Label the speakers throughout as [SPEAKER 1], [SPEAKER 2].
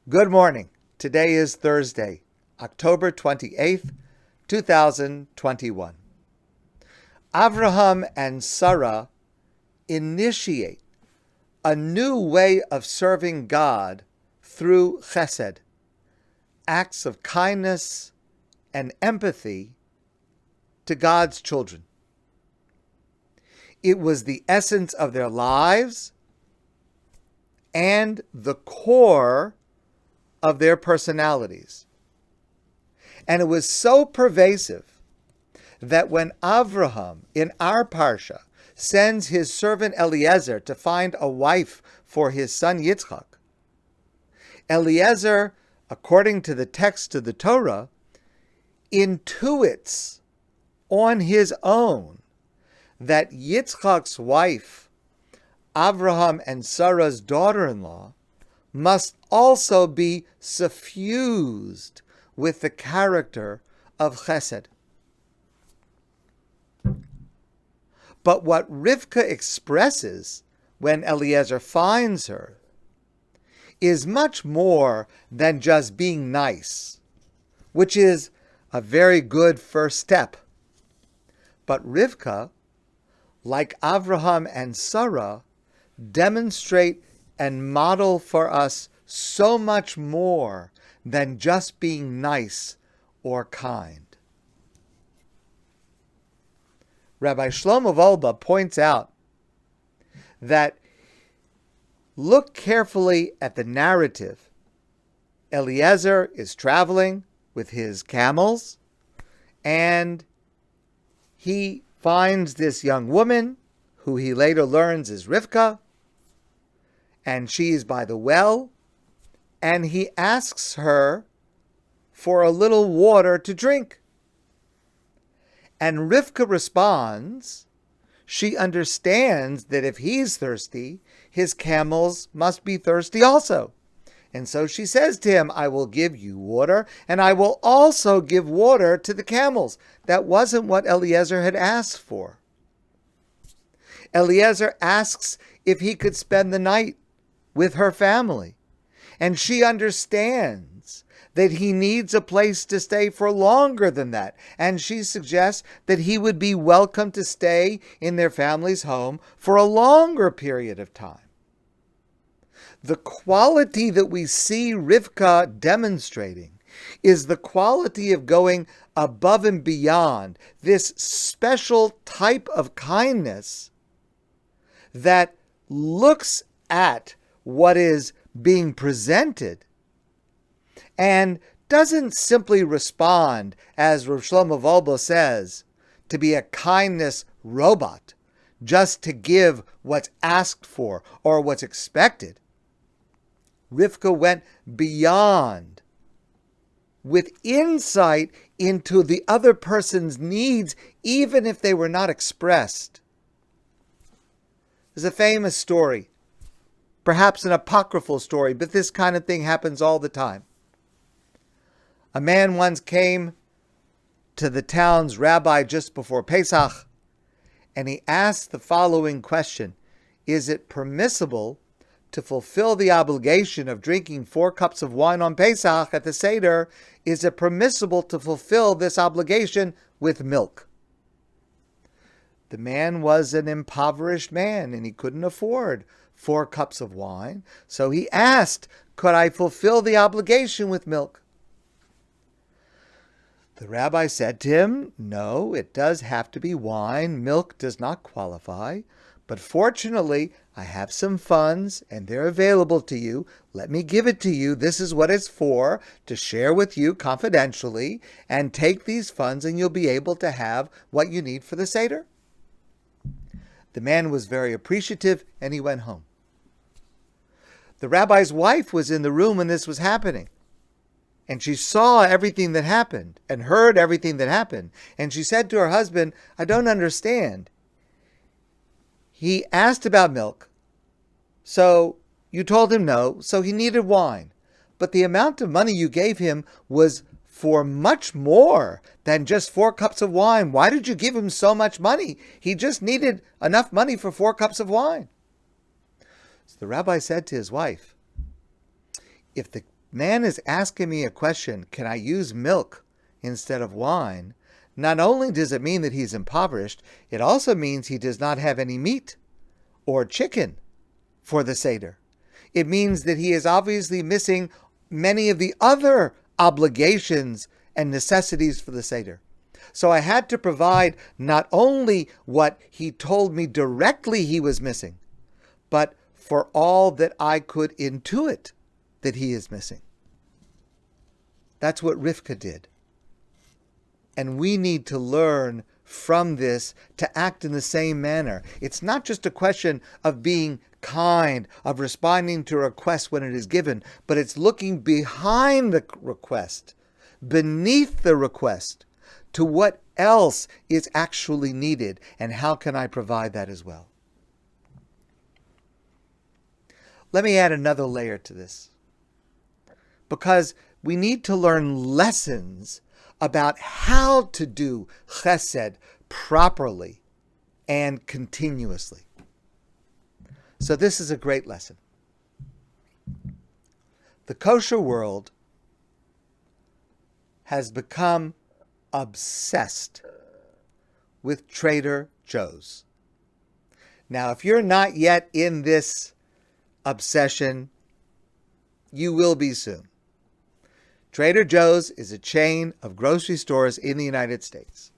[SPEAKER 1] Good morning. Today is Thursday, October 28th, 2021. Avraham and Sarah initiate a new way of serving God through chesed, acts of kindness and empathy to God's children. It was the essence of their lives and the core of their personalities. And it was so pervasive that when Avraham, in our Parsha, sends his servant Eliezer to find a wife for his son Yitzchak, Eliezer, according to the text of the Torah, intuits on his own that Yitzchak's wife, Avraham and Sarah's daughter-in-law, must also be suffused with the character of chesed. But what Rivka expresses when Eliezer finds her is much more than just being nice, which is a very good first step. But Rivka, like Avraham and Sarah, demonstrate and model for us so much more than just being nice or kind. Rabbi Shlomo Wolbe points out that look carefully at the narrative. Eliezer is traveling with his camels, and he finds this young woman, who he later learns is Rivka, and she is by the well, and he asks her for a little water to drink. And Rivka responds, she understands that if he's thirsty, his camels must be thirsty also. And so she says to him, I will give you water, and I will also give water to the camels. That wasn't what Eliezer had asked for. Eliezer asks if he could spend the night with her family, and she understands that he needs a place to stay for longer than that, and she suggests that he would be welcome to stay in their family's home for a longer period of time. The quality that we see Rivka demonstrating is the quality of going above and beyond, this special type of kindness that looks at what is being presented and doesn't simply respond, as Rav Shlomo Wolbe says, to be a kindness robot, just to give what's asked for or what's expected. Rivka went beyond with insight into the other person's needs, even if they were not expressed. There's a famous story, perhaps an apocryphal story, but this kind of thing happens all the time. A man once came to the town's rabbi just before Pesach, and he asked the following question: is it permissible to fulfill the obligation of drinking 4 cups of wine on Pesach at the Seder? Is it permissible to fulfill this obligation with milk? The man was an impoverished man, and he couldn't afford 4 cups of wine. So he asked, could I fulfill the obligation with milk? The rabbi said to him, no, it does have to be wine. Milk does not qualify. But fortunately, I have some funds, and they're available to you. Let me give it to you. This is what it's for, to share with you confidentially. And take these funds, and you'll be able to have what you need for the Seder. The man was very appreciative, and he went home. The rabbi's wife was in the room when this was happening. And she saw everything that happened and heard everything that happened. And she said to her husband, I don't understand. He asked about milk, so you told him no, so he needed wine. But the amount of money you gave him was for much more than just 4 cups of wine. Why did you give him so much money? He just needed enough money for 4 cups of wine. So the rabbi said to his wife, if the man is asking me a question, can I use milk instead of wine? Not only does it mean that he's impoverished, it also means he does not have any meat or chicken for the Seder. It means that he is obviously missing many of the other obligations and necessities for the Seder. So I had to provide not only what he told me directly he was missing, but for all that I could intuit that he is missing. That's what Rivka did. And we need to learn from this to act in the same manner. It's not just a question of being kind, of responding to a request when it is given, but it's looking behind the request, beneath the request, to what else is actually needed, and how can I provide that as well. Let me add another layer to this, because we need to learn lessons about how to do chesed properly and continuously. So this is a great lesson. The kosher world has become obsessed with Trader Joe's. Now, if you're not yet in this obsession, you will be soon. Trader Joe's is a chain of grocery stores in the United States,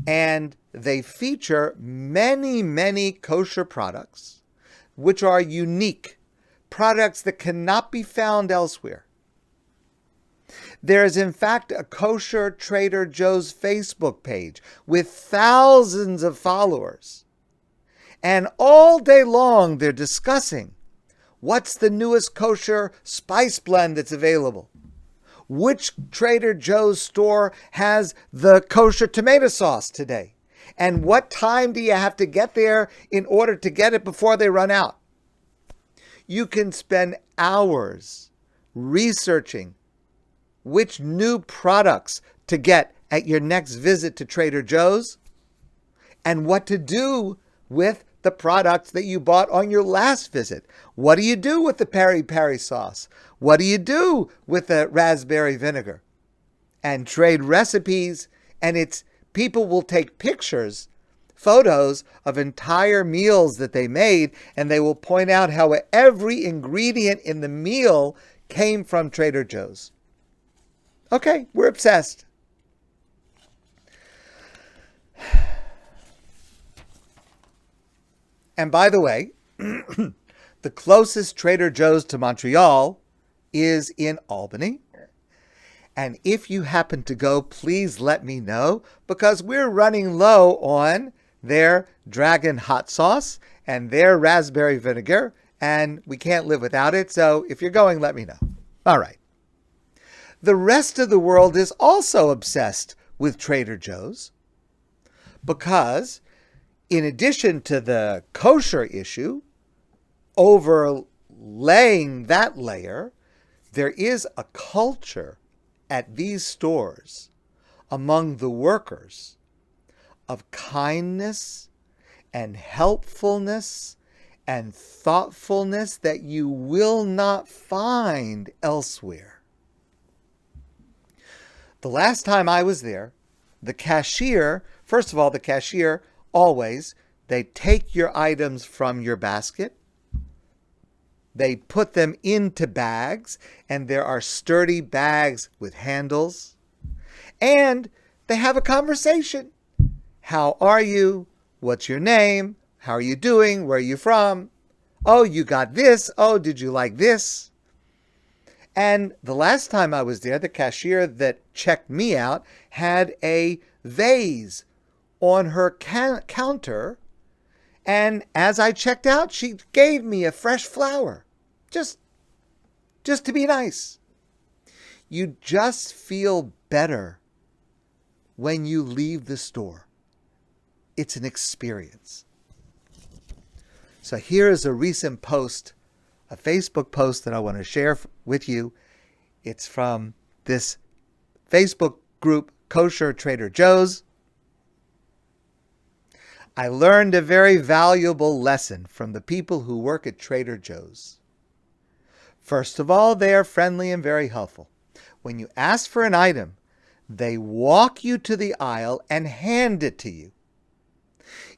[SPEAKER 1] and they feature many, many kosher products which are unique, products that cannot be found elsewhere. There is, in fact, a kosher Trader Joe's Facebook page with thousands of followers, and all day long they're discussing what's the newest kosher spice blend that's available. Which Trader Joe's store has the kosher tomato sauce today? And what time do you have to get there in order to get it before they run out? You can spend hours researching which new products to get at your next visit to Trader Joe's and what to do with the products that you bought on your last visit. What do you do with the peri-peri sauce? What do you do with the raspberry vinegar? And trade recipes, and people will take pictures, photos of entire meals that they made, and they will point out how every ingredient in the meal came from Trader Joe's. Okay, we're obsessed. And by the way, the closest Trader Joe's to Montreal is in Albany. And if you happen to go, please let me know, because we're running low on their dragon hot sauce and their raspberry vinegar, and we can't live without it. So if you're going, let me know. All right. The rest of the world is also obsessed with Trader Joe's, because in addition to the kosher issue, overlaying that layer, there is a culture at these stores among the workers of kindness and helpfulness and thoughtfulness that you will not find elsewhere. The last time I was there, the cashier, first of all, the cashier always, they take your items from your basket, they put them into bags, and there are sturdy bags with handles, and they have a conversation. How are you? What's your name? How are you doing? Where are you from? Oh, you got this. Oh, did you like this? And the last time I was there, the cashier that checked me out had a vase on her counter, and as I checked out, she gave me a fresh flower. Just to be nice. You just feel better when you leave the store. It's an experience. So here is a recent post, a Facebook post that I want to share with you. It's from this Facebook group, Kosher Trader Joe's. I learned a very valuable lesson from the people who work at Trader Joe's. First of all, they are friendly and very helpful. When you ask for an item, they walk you to the aisle and hand it to you.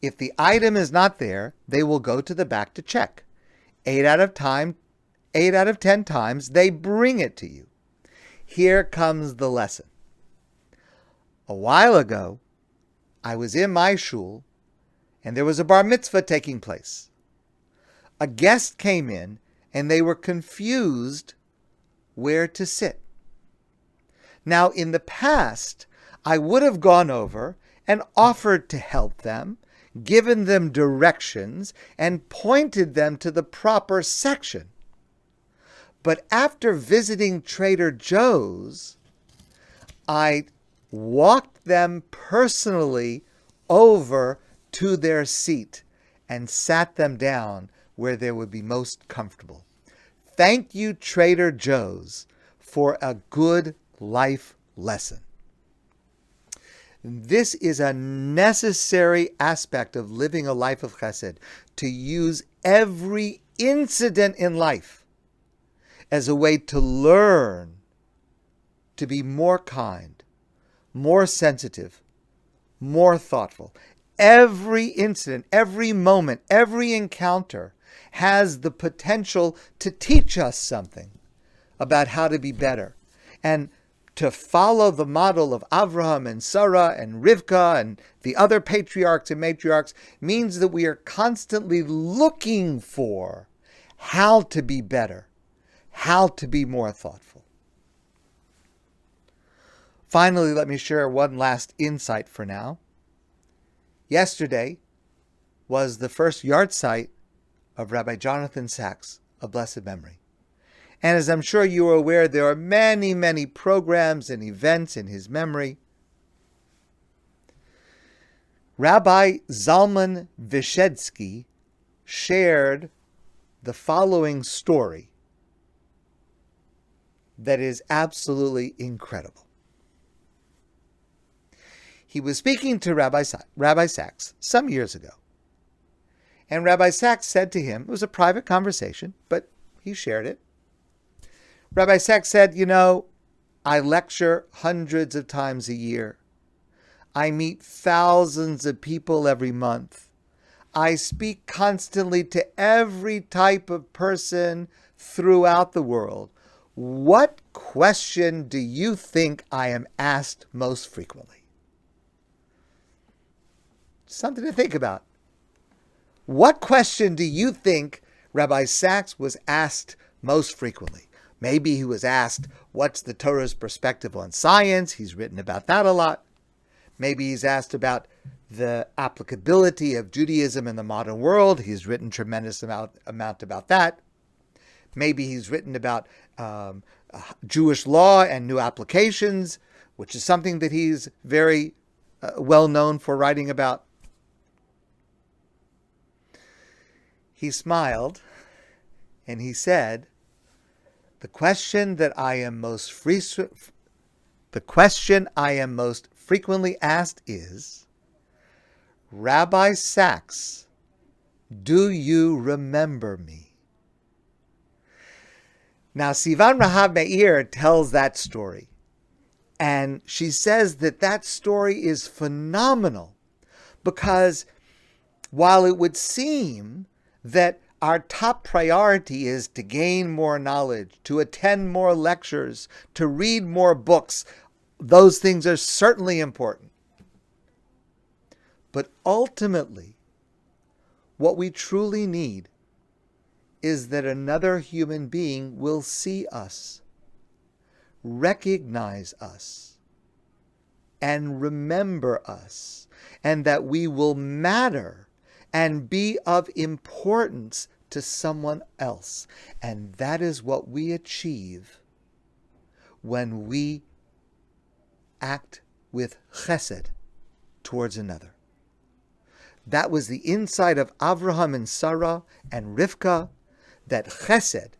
[SPEAKER 1] If the item is not there, they will go to the back to check. 8 out of 10 times, they bring it to you. Here comes the lesson. A while ago, I was in my shul, and there was a bar mitzvah taking place. A guest came in, and they were confused where to sit. Now, in the past, I would have gone over and offered to help them, given them directions, and pointed them to the proper section. But after visiting Trader Joe's, I walked them personally over to their seat and sat them down where they would be most comfortable. Thank you, Trader Joe's, for a good life lesson. This is a necessary aspect of living a life of chesed, to use every incident in life as a way to learn to be more kind, more sensitive, more thoughtful. Every incident, every moment, every encounter has the potential to teach us something about how to be better. And to follow the model of Avraham and Sarah and Rivka and the other patriarchs and matriarchs means that we are constantly looking for how to be better, how to be more thoughtful. Finally, let me share one last insight for now. Yesterday was the first yahrzeit of Rabbi Jonathan Sacks of blessed memory. And as I'm sure you are aware, there are many, many programs and events in his memory. Rabbi Zalman Vyshensky shared the following story that is absolutely incredible. He was speaking to Rabbi Sacks some years ago. And Rabbi Sacks said to him, it was a private conversation, but he shared it. Rabbi Sacks said, I lecture hundreds of times a year. I meet thousands of people every month. I speak constantly to every type of person throughout the world. What question do you think I am asked most frequently? Something to think about. What question do you think Rabbi Sacks was asked most frequently? Maybe he was asked, what's the Torah's perspective on science? He's written about that a lot. Maybe he's asked about the applicability of Judaism in the modern world. He's written tremendous amount about that. Maybe he's written about Jewish law and new applications, which is something that he's very well known for writing about. He smiled and he said, The question I am most frequently asked is, Rabbi Sacks, do you remember me? Now, Sivan Rahav Meir tells that story, and she says that story is phenomenal because while it would seem that our top priority is to gain more knowledge, to attend more lectures, to read more books. Those things are certainly important. But ultimately, what we truly need is that another human being will see us, recognize us, and remember us, and that we will matter and be of importance to someone else. And that is what we achieve when we act with chesed towards another. That was the insight of Avraham and Sarah and Rivka, that chesed,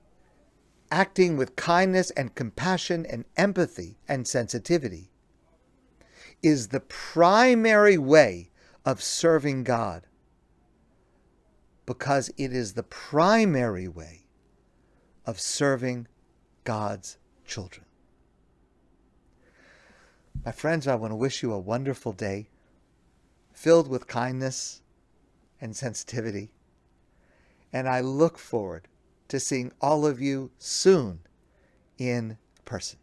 [SPEAKER 1] acting with kindness and compassion and empathy and sensitivity, is the primary way of serving God, because it is the primary way of serving God's children. My friends, I want to wish you a wonderful day filled with kindness and sensitivity. And I look forward to seeing all of you soon in person.